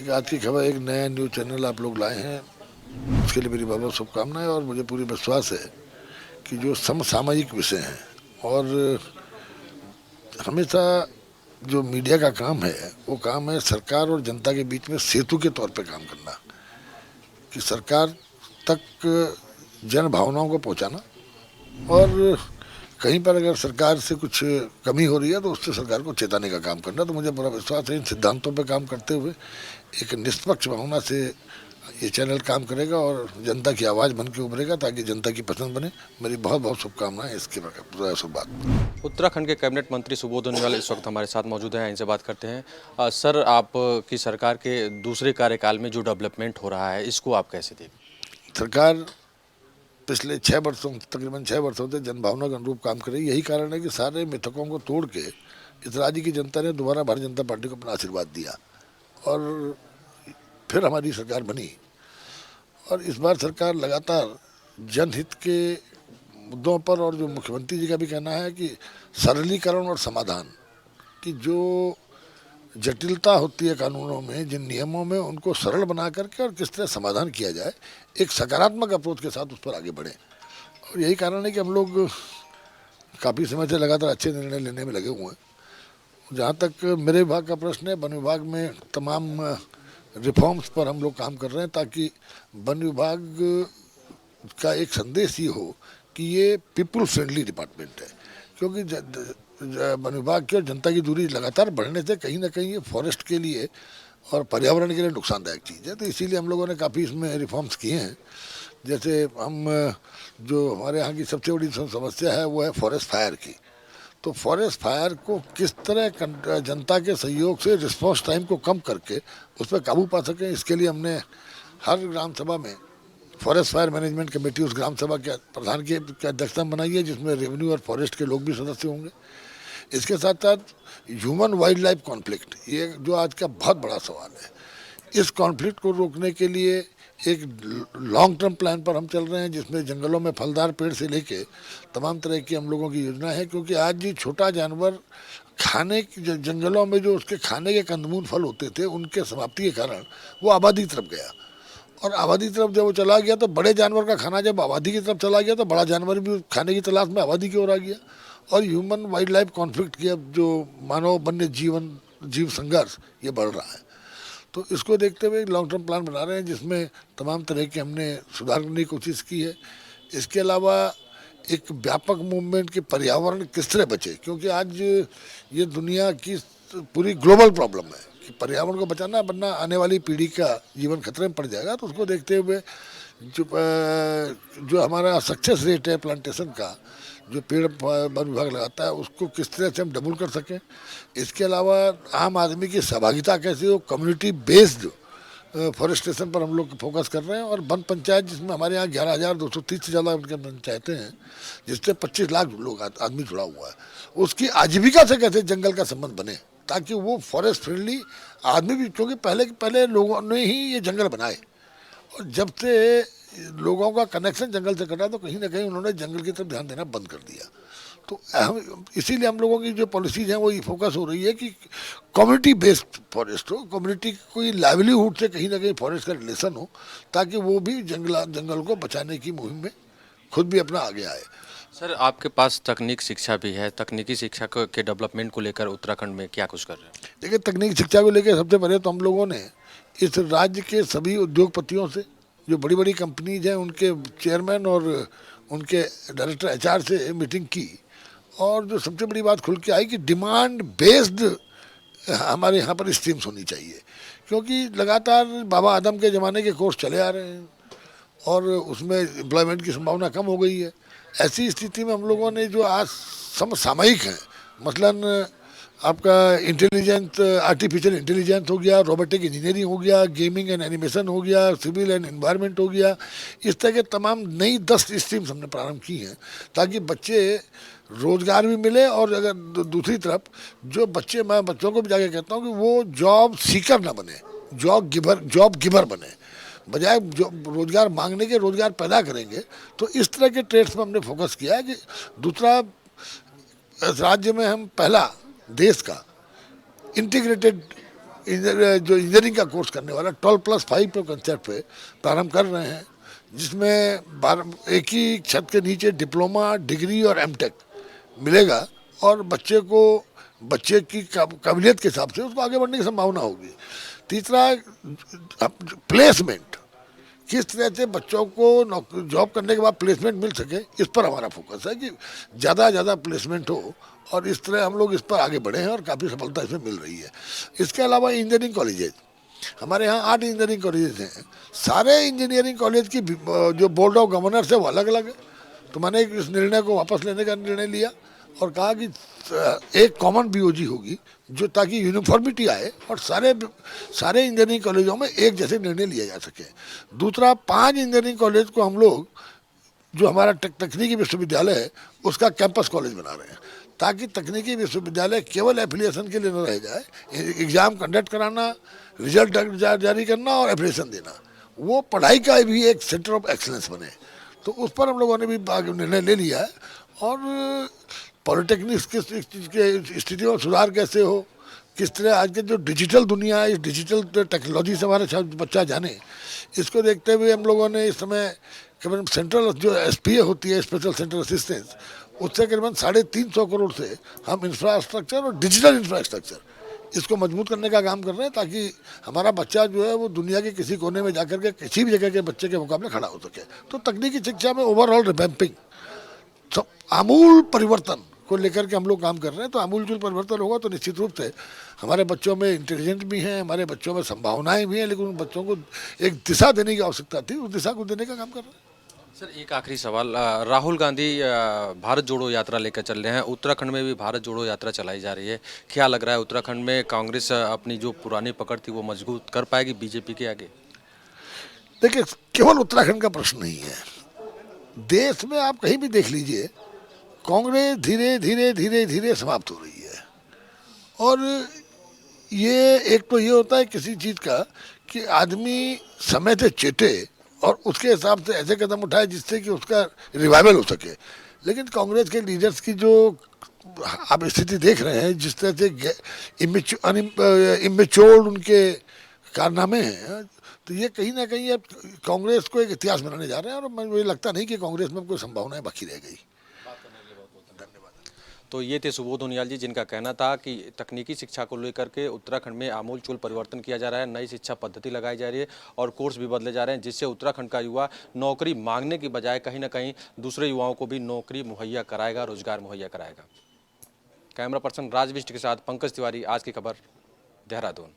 एक आज की खबर, एक नया न्यूज़ चैनल आप लोग लाए हैं, उसके लिए मेरी बहुत बहुत शुभकामनाएं। और मुझे पूरी विश्वास है कि जो समसामयिक विषय हैं और हमेशा जो मीडिया का काम है वो काम है सरकार और जनता के बीच में सेतु के तौर पे काम करना, कि सरकार तक जन भावनाओं को पहुंचाना। और कहीं पर अगर सरकार से कुछ कमी हो रही है तो उससे सरकार को चेताने का काम करना। तो मुझे पूरा विश्वास है इन सिद्धांतों पर काम करते हुए एक निष्पक्ष भावना से ये चैनल काम करेगा और जनता की आवाज़ बन के उभरेगा, ताकि जनता की पसंद बने। मेरी बहुत बहुत शुभकामनाएं इसके बात। उत्तराखंड के कैबिनेट मंत्री सुबोध उनियाल इस वक्त हमारे साथ मौजूद हैं, इनसे बात करते हैं। सर, आपकी सरकार के दूसरे कार्यकाल में जो डेवलपमेंट हो रहा है, इसको आप कैसे देखते? सरकार पिछले 6 वर्षों, तकरीबन 6 वर्षों से जनभावना के अनुरूप काम कर रही है। यही कारण है कि सारे मिथकों को तोड़ के इस राज्य की जनता ने दोबारा भारतीय जनता पार्टी को अपना आशीर्वाद दिया और फिर हमारी सरकार बनी। और इस बार सरकार लगातार जनहित के मुद्दों पर, और जो मुख्यमंत्री जी का भी कहना है कि सरलीकरण और समाधान की जो जटिलता होती है कानूनों में, जिन नियमों में, उनको सरल बना करके और किस तरह समाधान किया जाए, एक सकारात्मक अप्रोच के साथ उस पर आगे बढ़े। और यही कारण है कि हम लोग काफ़ी समय से लगातार अच्छे निर्णय लेने में लगे हुए हैं। जहाँ तक मेरे विभाग का प्रश्न है, वन विभाग में तमाम रिफॉर्म्स पर हम लोग काम कर रहे हैं, ताकि वन विभाग का एक संदेश ये हो कि ये पीपल फ्रेंडली डिपार्टमेंट है। क्योंकि वन विभाग की और जनता की दूरी लगातार बढ़ने से कहीं ना कहीं ये फॉरेस्ट के लिए और पर्यावरण के लिए नुकसानदायक चीज़ है। तो इसीलिए हम लोगों ने काफ़ी इसमें रिफॉर्म्स किए हैं। जैसे हम जो हमारे यहाँ की सबसे बड़ी समस्या है वो है फॉरेस्ट फायर की। तो फॉरेस्ट फायर को किस तरह जनता के सहयोग से रिस्पॉन्स टाइम को कम करके उस पर काबू पा सकें, इसके लिए हमने हर ग्राम सभा में फॉरेस्ट फायर मैनेजमेंट कमेटी उस ग्राम सभा के प्रधान की अध्यक्षता में बनाई है, जिसमें रेवेन्यू और फॉरेस्ट के लोग भी सदस्य होंगे। इसके साथ साथ ह्यूमन वाइल्ड लाइफ कॉन्फ्लिक्ट, ये जो आज का बहुत बड़ा सवाल है, इस कॉन्फ्लिक्ट को रोकने के लिए एक लॉन्ग टर्म प्लान पर हम चल रहे हैं, जिसमें जंगलों में फलदार पेड़ से लेके तमाम तरह की हम लोगों की योजना है। क्योंकि आज जी छोटा जानवर खाने जंगलों में जो उसके खाने के कंदमूल फल होते थे, उनके समाप्ति के कारण वो आबादी की तरफ गया। और आबादी की तरफ जब वो चला गया तो बड़े जानवर का खाना जब आबादी की तरफ चला गया तो बड़ा जानवर भी खाने की तलाश में आबादी की ओर आ गया। और ह्यूमन वाइल्ड लाइफ कॉन्फ्लिक्ट की अब जो मानव वन्य जीव संघर्ष ये बढ़ रहा है। तो इसको देखते हुए एक लॉन्ग टर्म प्लान बना रहे हैं, जिसमें तमाम तरह के हमने सुधार करने की कोशिश की है। इसके अलावा एक व्यापक मूवमेंट के पर्यावरण किस तरह बचे, क्योंकि आज ये दुनिया की पूरी ग्लोबल प्रॉब्लम है कि पर्यावरण को बचाना, वरना आने वाली पीढ़ी का जीवन खतरे में पड़ जाएगा। तो उसको देखते हुए जो हमारा सक्सेस रेट है प्लांटेशन का, जो पेड़ वन विभाग लगाता है, उसको किस तरह से हम डबल कर सकें। इसके अलावा आम आदमी की सहभागिता कैसे हो, कम्युनिटी बेस्ड फॉरेस्टेशन पर हम लोग फोकस कर रहे हैं। और वन पंचायत, जिसमें हमारे यहाँ 11,230 से ज़्यादा उनके पंचायतें हैं, जिससे 25 लाख लोग आदमी जुड़ा हुआ है, उसकी आजीविका से कैसे जंगल का संबंध बने, ताकि वो फॉरेस्ट फ्रेंडली आदमी भी, क्योंकि पहले लोगों ने ही ये जंगल बनाए, और जब से लोगों का कनेक्शन जंगल से कटा तो कहीं ना कहीं उन्होंने जंगल की तरफ ध्यान देना बंद कर दिया। तो इसीलिए हम लोगों की जो पॉलिसीज हैं वो ये फोकस हो रही है कि कम्युनिटी बेस्ड फॉरेस्ट हो, कम्युनिटी कोई लाइवलीहुड से कहीं ना कहीं फॉरेस्ट का रिलेशन हो, ताकि वो भी जंगल को बचाने की मुहिम में खुद भी अपना आगे आए। सर, आपके पास तकनीक शिक्षा भी है, तकनीकी शिक्षा के डेवलपमेंट को लेकर उत्तराखंड में क्या कुछ कर रहे हैं? देखिए, तकनीकी शिक्षा को लेकर सबसे पहले तो हम लोगों ने इस राज्य के सभी उद्योगपतियों से, जो बड़ी बड़ी कंपनीज हैं, उनके चेयरमैन और उनके डायरेक्टर HR से मीटिंग की। और जो सबसे बड़ी बात खुल के आई कि डिमांड बेस्ड हमारे यहाँ पर स्ट्रीम्स होनी चाहिए, क्योंकि लगातार बाबा आदम के ज़माने के कोर्स चले आ रहे हैं और उसमें एम्प्लॉयमेंट की संभावना कम हो गई है। ऐसी स्थिति में हम लोगों ने जो आज समसामयिक हैं, मसलन आपका इंटेलिजेंट आर्टिफिशियल इंटेलिजेंस हो गया, रोबोटिक इंजीनियरिंग हो गया, गेमिंग एंड एनिमेशन हो गया, सिविल एंड एनवायरनमेंट हो गया, इस तरह के तमाम नई 10 स्ट्रीम्स हमने प्रारंभ की हैं, ताकि बच्चे रोज़गार भी मिले। और अगर दूसरी तरफ जो बच्चे, मैं बच्चों को भी जाके कहता हूँ कि वो जॉब सीकर ना बने, जॉब गिवर बने, बजाय जो रोज़गार मांगने के रोज़गार पैदा करेंगे। तो इस तरह के ट्रेड्स में हमने फोकस किया है। कि दूसरा, राज्य में हम पहला देश का इंटीग्रेटेड जो इंजीनियरिंग का कोर्स करने वाला 12+5 पे कंसेप्ट पे प्रारंभ कर रहे हैं, जिसमें एक ही छत के नीचे डिप्लोमा, डिग्री और एमटेक मिलेगा और बच्चे की काबिलियत के हिसाब से उसको आगे बढ़ने की संभावना होगी। तीसरा, प्लेसमेंट, किस तरह से बच्चों को जॉब करने के बाद प्लेसमेंट मिल सके, इस पर हमारा फोकस है कि ज़्यादा प्लेसमेंट हो और इस तरह हम लोग इस पर आगे बढ़े हैं और काफ़ी सफलता इसमें मिल रही है। इसके अलावा इंजीनियरिंग कॉलेजेज, हमारे यहाँ 8 इंजीनियरिंग कॉलेजेस हैं। सारे इंजीनियरिंग कॉलेज की जो बोर्ड ऑफ गवर्नर्स है वो अलग अलग है। तो मैंने इस निर्णय को वापस लेने का निर्णय लिया और कहा कि एक कॉमन बीओजी होगी, जो ताकि यूनिफॉर्मिटी आए और सारे इंजीनियरिंग कॉलेजों में एक जैसे निर्णय लिया जा सके। दूसरा, 5 इंजीनियरिंग कॉलेज को हम लोग, जो हमारा तकनीकी विश्वविद्यालय है, उसका कैंपस कॉलेज बना रहे हैं, ताकि तकनीकी विश्वविद्यालय केवल एफिलिएशन के लिए न रह जाए। एग्ज़ाम कंडक्ट कराना, रिजल्ट जारी करना और एफिलिएशन देना, वो पढ़ाई का भी एक सेंटर ऑफ एक्सलेंस बने। तो उस पर हम लोगों ने भी निर्णय ले लिया है। और पॉलिटेक्निक्स की स्थिति में सुधार कैसे हो, किस तरह आज के जो डिजिटल दुनिया है, इस डिजिटल टेक्नोलॉजी से हमारे बच्चा जाने, इसको देखते हुए हम लोगों ने इस समय करीबन सेंट्रल जो एसपीए होती है, स्पेशल सेंट्रल असिस्टेंस, उससे करीबन 350 करोड़ से हम इंफ्रास्ट्रक्चर और डिजिटल इंफ्रास्ट्रक्चर इसको मजबूत करने का काम कर रहे हैं, ताकि हमारा बच्चा जो है वो दुनिया के किसी कोने में जाकर के किसी भी जगह के बच्चे के मुकाबले खड़ा हो सके। तो तकनीकी शिक्षा में ओवरऑल रिवैम्पिंग, आमूल परिवर्तन को लेकर के हम लोग काम कर रहे हैं। तो आमूलचूल परिवर्तन होगा तो निश्चित रूप से हमारे बच्चों में इंटेलिजेंट भी हैं, हमारे बच्चों में संभावनाएं भी हैं, लेकिन उन बच्चों को एक दिशा देने की आवश्यकता थी, उस दिशा को देने का काम कर रहे हैं। सर, एक आखिरी सवाल, राहुल गांधी भारत जोड़ो यात्रा लेकर चल रहे हैं, उत्तराखंड में भी भारत जोड़ो यात्रा चलाई जा रही है। क्या लग रहा है, उत्तराखंड में कांग्रेस अपनी जो पुरानी पकड़ थी वो मजबूत कर पाएगी बीजेपी के आगे? देखिए, केवल उत्तराखंड का प्रश्न नहीं है, देश में आप कहीं भी देख लीजिए, कांग्रेस धीरे धीरे धीरे धीरे समाप्त हो रही है। और ये एक तो ये होता है किसी चीज़ का कि आदमी समय से चेते और उसके हिसाब से ऐसे कदम उठाए जिससे कि उसका रिवाइवल हो सके। लेकिन कांग्रेस के लीडर्स की जो आप स्थिति देख रहे हैं, जिस तरह से इमेच्योर्ड उनके कारनामे हैं, तो ये कहीं ना कहीं अब कांग्रेस को एक इतिहास बनाने जा रहे हैं। और मुझे लगता नहीं कि कांग्रेस में कोई संभावनाएं बाकी रह गई। तो ये थे सुबोध उनियाल जी, जिनका कहना था कि तकनीकी शिक्षा को लेकर के उत्तराखंड में आमूलचूल परिवर्तन किया जा रहा है, नई शिक्षा पद्धति लगाई जा रही है और कोर्स भी बदले जा रहे हैं, जिससे उत्तराखंड का युवा नौकरी मांगने की बजाय कहीं ना कहीं दूसरे युवाओं को भी नौकरी मुहैया कराएगा, रोजगार मुहैया कराएगा। कैमरा पर्सन राजविष्ट के साथ पंकज तिवारी, आज की खबर, देहरादून।